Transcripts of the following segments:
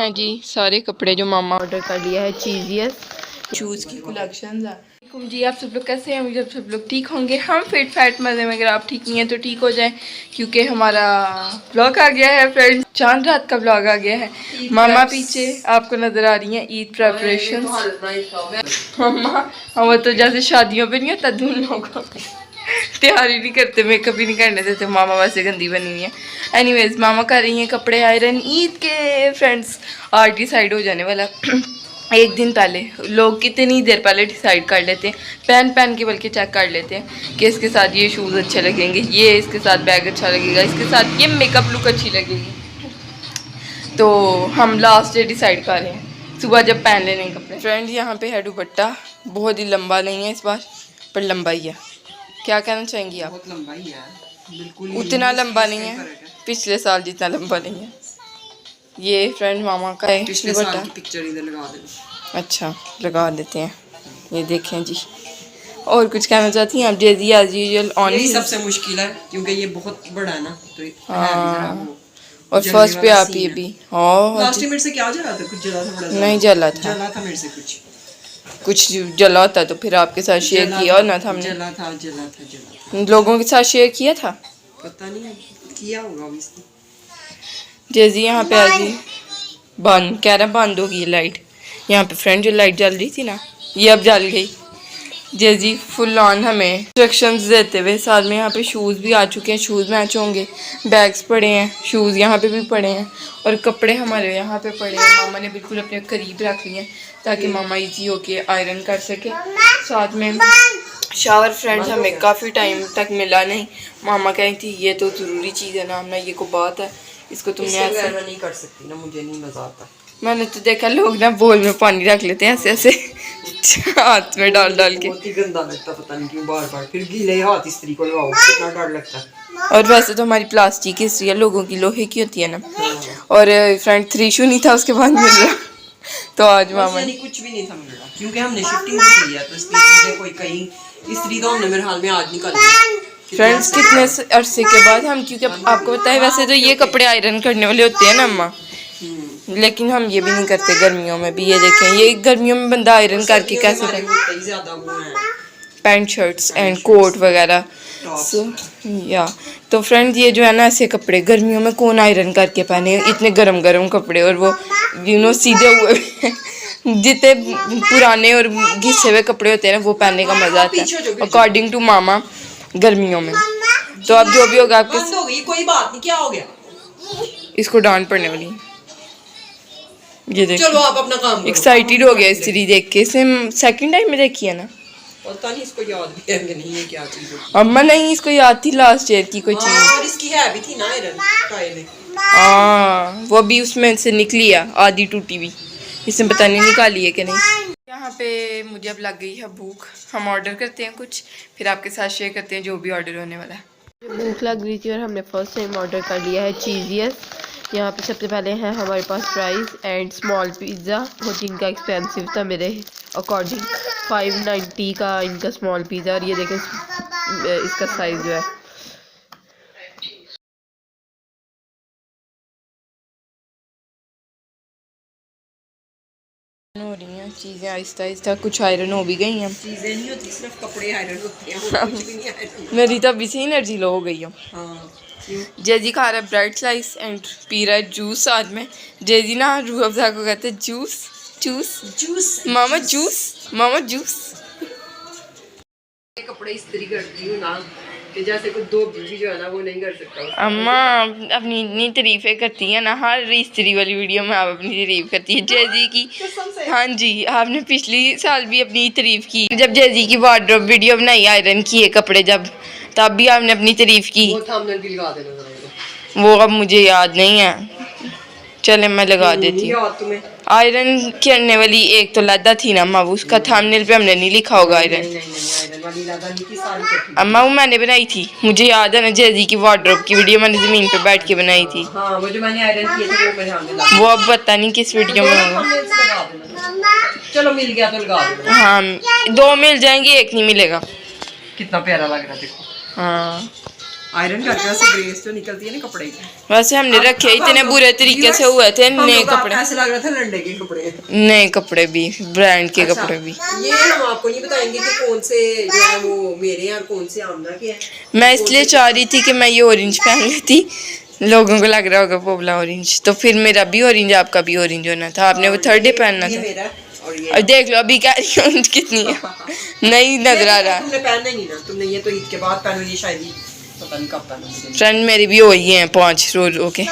हैं जी सारे कपड़े जो मामा ऑर्डर कर लिया है चीजियस शूज़ की कलेक्शन है। जी आप सब लोग कैसे हैं? मुझे सब लोग ठीक होंगे, हम फिट फैट मज़े में। अगर आप ठीक नहीं हैं तो ठीक हो जाएं, क्योंकि हमारा ब्लॉग आ गया है फ्रेंड्स, चांद रात का ब्लॉग आ गया है। मामा पीछे आपको नज़र आ रही हैं ईद प्रेपरेशन। मामा वो तो जैसे शादियों पे नहीं होता दूल्हों लोगों तैयारी नहीं करते, मेकअप भी नहीं करने देते, मामा वैसे गंदी बनी हुई है। एनीवेज मामा कर रही हैं कपड़े आयरन ईद के फ्रेंड्स। आज डिसाइड हो जाने वाला एक दिन पहले, लोग कितनी देर पहले डिसाइड कर लेते हैं, पहन के बल्कि चेक कर लेते हैं कि इसके साथ ये शूज़ अच्छे लगेंगे, ये इसके साथ बैग अच्छा लगेगा, इसके साथ ये मेकअप लुक अच्छी लगेगी। तो हम लास्ट डे डिसाइड कर रहे हैं सुबह जब पहन लेने कपड़े। फ्रेंड यहाँ पे है दुपट्टा, बहुत ही लंबा नहीं है इस बार, पर लंबा ही है। क्या कहना चाहेंगी आप? बहुत लंबा ही है, बिल्कुल उतना लंबा नहीं है, पिछले साल जितना लंबा नहीं है। ये फ्रेंड मामा का है पिछले साल की पिक्चर इधर लगा देना। अच्छा लगा देते हैं, ये देखें जी। और कुछ कहना चाहती हैं आप? जेजी एज यूजुअल ऑन यही सबसे मुश्किल है क्योंकि ये बहुत बड़ा है ना, तो हाँ। और फर्स्ट पे आप ये भी लास्ट मेरे से क्या जला था? कुछ जला था, बड़ा नहीं जला था, जला था मेरे से कुछ जला था तो फिर आपके साथ शेयर किया ना था हमने। जला था लोगों के साथ शेयर किया था, पता नहीं किया होगा ऑब्वियसली। जेजी यहाँ पे आज बंद कह रहा, बंद होगी लाइट। यहाँ पे फ्रेंड जो लाइट जल रही थी ना, ये अब जल गई। जेजी फुल ऑन हमें इंस्ट्रक्शंस देते हुए, साथ में यहाँ पे शूज़ भी आ चुके हैं, शूज़ मैच होंगे, बैग्स पड़े हैं, शूज़ यहाँ पे भी पड़े हैं और कपड़े हमारे यहाँ पे पड़े हैं। मामा ने बिल्कुल अपने करीब रख लिए हैं ताकि मामा इजी होके आयरन कर सके। साथ में शावर फ्रेंड्स हमें काफ़ी टाइम तक मिला नहीं। मामा कही थी ये तो ज़रूरी चीज़ है ना, ये को बात है, इसको तुमने ऐसे नहीं कर सकती ना, मुझे नहीं मज़ा आता। मैंने तो देखा लोग ना बोल में पानी रख लेते हैं ऐसे ऐसे हाथ में डाल के। बहुत ही गंदा लगता, पता नहीं क्यों बार बार फिर गीले हाथ इस्त्री को लगाओ, कितना डर लगता है। और वैसे तो हमारी प्लास्टिक की इस्त्री है, लोगों की लोहे की होती है ना। और फ्रेंड 3 शू नहीं था, उसके बाद मिल रहा तो आज मामा ने कुछ भी नहीं था मिल रहा, क्योंकि हमने शिफ्टिंग भी की है तो इसलिए चीजें कोई कहीं इस्त्री तो हमने मेरे हाल में आज निकाली। फ्रेंड्स कितने अरसे के बाद हम, क्योंकि आपको पता है वैसे तो ये कपड़े आयरन करने वाले होते हैं ना अम्मा, लेकिन हम ये भी नहीं करते गर्मियों में भी। ये देखें, ये गर्मियों में बंदा आयरन करके कैसे पैंट शर्ट्स एंड कोट वगैरह। या तो फ्रेंड ये जो है ना, ऐसे कपड़े गर्मियों में कौन आयरन करके पहने, इतने गरम गरम कपड़े, और वो सीधे हुए जितने पुराने और घिसे हुए कपड़े होते हैं ना वो पहनने का मजा आता है अकॉर्डिंग टू मामा गर्मियों में। तो अब जो भी होगा आपके, कोई बात नहीं, क्या हो गया? इसको डांट पड़ने वाली। ये देखो, चलो आप अपना काम करो। एक्साइटेड हो गया इस सीरीज देख के, इसने सेकंड टाइम में देखी है ना, पता नहीं इसको याद भी है कि नहीं है क्या चीज है। अम्मा नहीं इसको याद थी लास्ट ईयर की कोई चीज, और इसकी है भी थी ना आयरन टाइल। हाँ वो भी उसमें से निकली है, आधी टूटी हुई, इसने पता नहीं निकाली है कि नहीं। यहाँ पे मुझे अब लग गई है भूख, हम ऑर्डर करते हैं कुछ, फिर आपके साथ शेयर करते हैं जो भी ऑर्डर होने वाला है। भूख लग रही थी और हमने फर्स्ट टाइम ऑर्डर कर लिया है चीजियस। यहाँ पे सबसे पहले है हमारे पास फ्राइज़ एंड स्मॉल पिज़्ज़ा, बहुत इनका एक्सपेंसिव था मेरे अकॉर्डिंग, 590 का इनका स्मॉल पिज़्ज़ा। और ये देखें इसका साइज़ जो है, हो रही हैं चीज़ें आहिस्ता आहिस्ता, कुछ आयरन हो भी गई हैं। चीज़ें नहीं होती, सिर्फ कपड़े आयरन होते हैं, कुछ भी नहीं आयरन। मेरी तो अभी से एनर्जी लो हो गई है। हाँ जेजी खा रहा है ब्रेड स्लाइस एंड पी रहा है जूस साथ में। जेजी ना रूह अफ़ज़ा को कहते हैं जूस जूस जूस, मामा जूस, मामा जूस। कपड़े इस्त्री करती हूँ ना कि जैसे कोई दो बीवी जो है ना वो नहीं कर सकता। अम्मा अपनी इतनी तारीफें करती हैं ना, हर इस्त्री वाली वीडियो में आप अपनी तारीफ करती है जेजी की। हाँ जी, आपने पिछली साल भी अपनी तारीफ की जब जेजी की वार्डरोब वीडियो बनाई आयरन किए कपड़े जब, तब भी आपने अपनी तारीफ की। वो अब मुझे याद नहीं है, चले मैं लगा देती हूँ। आयरन करने वाली एक तो लद्दा थी ना अम्मा, उसका थंबनेल पे हमने नहीं लिखा होगा आयरन। अम्मा वो मैंने बनाई थी, मुझे याद है ना, जेजी की वार्डरोब की वीडियो मैंने ज़मीन पे बैठ के बनाई थी। हाँ, वो जो मैंने आयरन किए थे वो मेरे सामने लगा। वो अब पता नहीं किस वीडियो में होगा। चलो मिल गया तो लगा दो। हाँ 2 मिल जाएंगे, एक नहीं मिलेगा। कितना प्यारा लग रहा है देखो। हाँ आयरन करके वैसे ग्रेस जो निकलती है ना कपड़े की। वैसे हमने रखे इतने बुरे तरीके से हुए थे नए कपड़े, ऐसे लग रहा था लंडे के कपड़े, नए कपड़े भी, ब्रांड के कपड़े भी। ये हम आपको नहीं बताएंगे कि कौन से जो है वो मेरे हैं और कौन से आमना के हैं। मैं इसलिए चाह रही थी कि मैं ये ऑरेंज पहन लेती, लोगों को लग रहा होगा पोपला ऑरेंज, तो फिर मेरा भी ऑरेंज आपका भी ऑरेंज होना था, आपने वो थर्ड डे पहनना था। और देख लो अभी क्या ऑरेंज कितनी है, नहीं नजर आ रहा। तुमने पहनना ही नहीं ना, तुमने ये तो ईद के बाद पहनो, ये शायद पता नहीं कब पहनो। फ्रेंड मेरी भी हो गई हैं 5 रो के,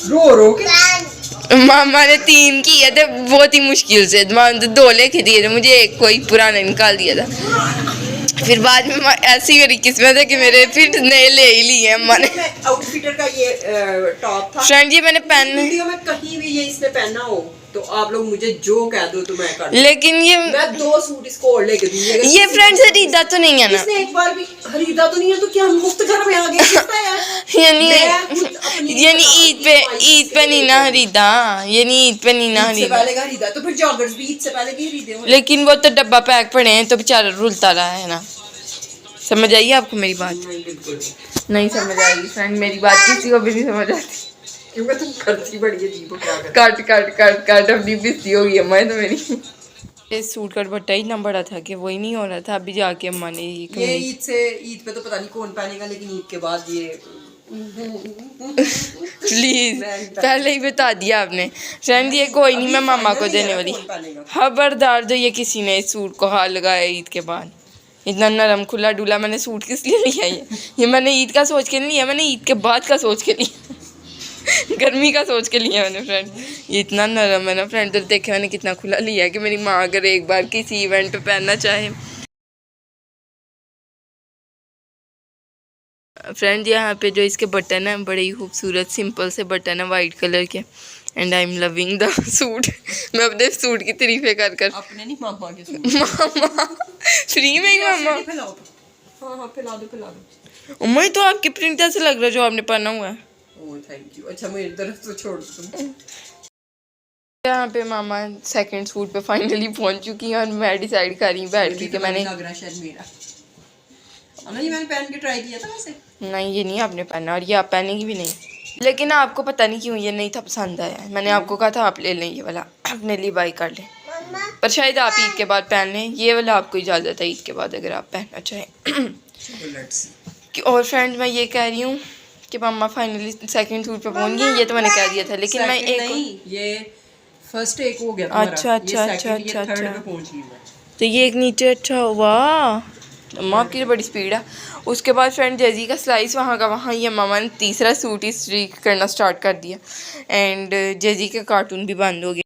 रो के मामा ने 3 किए थे बहुत ही मुश्किल से, मान तो 2 लेके दिए थे मुझे, एक कोई पुराना निकाल दिया था, फिर बाद में ऐसी मेरी किस्मत है कि मेरे फिर नए ले ही लिए अम्मा ने। आउटफिटर का ये टॉप था फ्रेंड, ये मैंने पहनना, वीडियो में कहीं भी ये इसने पहना हो तो आप लोग मुझे जो कह दो तो मैं कर दूं। लेकिन ये मैं 2 सूट इसको और लेके दूंगी। ये फ्रेंड खरीदा तो नहीं है ना, इसने एक बार भी खरीदा तो नहीं है, तो क्या मुफ्त घर में आ गया किसका यार? यानी ईद पे नहीं ना खरीदा, यानी ईद पे नहीं ना इससे खरीदा, पहले खरीदा तो फिर जॉगर्स भी ईद से पहले भी खरीदे होंगे। लेकिन वो तो डब्बा पैक पड़े हैं तो बेचारा रुलता रहा है ना। समझ आई आपको मेरी बात? बिल्कुल नहीं समझ आएगी फ्रेंड, मेरी बात किसी को भी नहीं समझ आती, क्योंकि तुम करती बड़ी अजीब हो, क्या कर काट काट काट काट अपनी बिस्ती हो गई अम्मा तो मेरी। इस सूट का दुपट्टा इतना बड़ा था कि वही नहीं हो रहा था, अभी जाके अम्मा ने ये ईद पे तो पता नहीं कौन पहनेगा, लेकिन ईद के बाद ये प्लीज पहले ही बता दिया आपने फ्रेंड, ये कोई नहीं, मैं मामा को देने वाली, खबरदार जो ये किसी ने इस सूट को हाथ लगाया ईद के बाद, इतना नरम खुला डुला। मैंने सूट किस लिए लिया ये मैंने ईद का सोच के नहीं लिया, मैंने ईद के बाद का सोच के लिया गर्मी का सोच के लिया मैंने फ्रेंड, ये इतना नरम है ना फ्रेंड, तो देखे मैंने कितना खुला लिया कि मेरी माँ अगर एक बार किसी इवेंट पे पहनना चाहे। फ्रेंड यहाँ पे जो इसके बटन है बड़े ही खूबसूरत सिंपल से बटन है वाइट कलर के, and I am loving the suit. मैं अपने सूट की तारीफें कर कर, अपने नहीं मामा के सूट, मामा फ्री में ही मामा, हाँ फैला दो उम्र तो आपकी प्रिंट ऐसे लग रहा है जो आपने पहना हुआ है। ओह थैंक यू, अच्छा मेरी तरफ तो छोड़ दो। यहाँ पे मामा सेकंड सूट पे फाइनली पहुंच चुकी हैं और मैं डिसाइड कर रही हूँ बैठ के कि मैंने, लग रहा है शायद मेरा ये मैंने पहन के ट्राई किया था वैसे, नहीं ये नहीं आपने पहना और ये आप पहनेगी भी नहीं, लेकिन आपको पता नहीं क्यों ये नहीं था पसंद आया, मैंने आपको कहा था आप ले लें ये वाला, अपने लिए बाई कर लें, पर शायद आप ईद के बाद पहन लें, ये वाला आपको इजाज़त है ईद के बाद अगर आप पहनना चाहें। और फ्रेंड मैं ये कह रही हूँ कि मम्मा फाइनली सेकंड सूट पे पहुंच गई, ये तो मैंने कह दिया था, लेकिन मैं एक नहीं, ये फर्स्ट एक हो गया अच्छा अच्छा अच्छा अच्छा अच्छा, तो ये एक नीचे, अच्छा वाह अम्मा आपकी तो बड़ी स्पीड है। उसके बाद फ्रेंड जेजी का स्लाइस वहाँ का वहाँ, ये मामा ने तीसरा सूट ही स्ट्रीक करना स्टार्ट कर दिया, एंड जेजी का कार्टून भी बंद हो गया।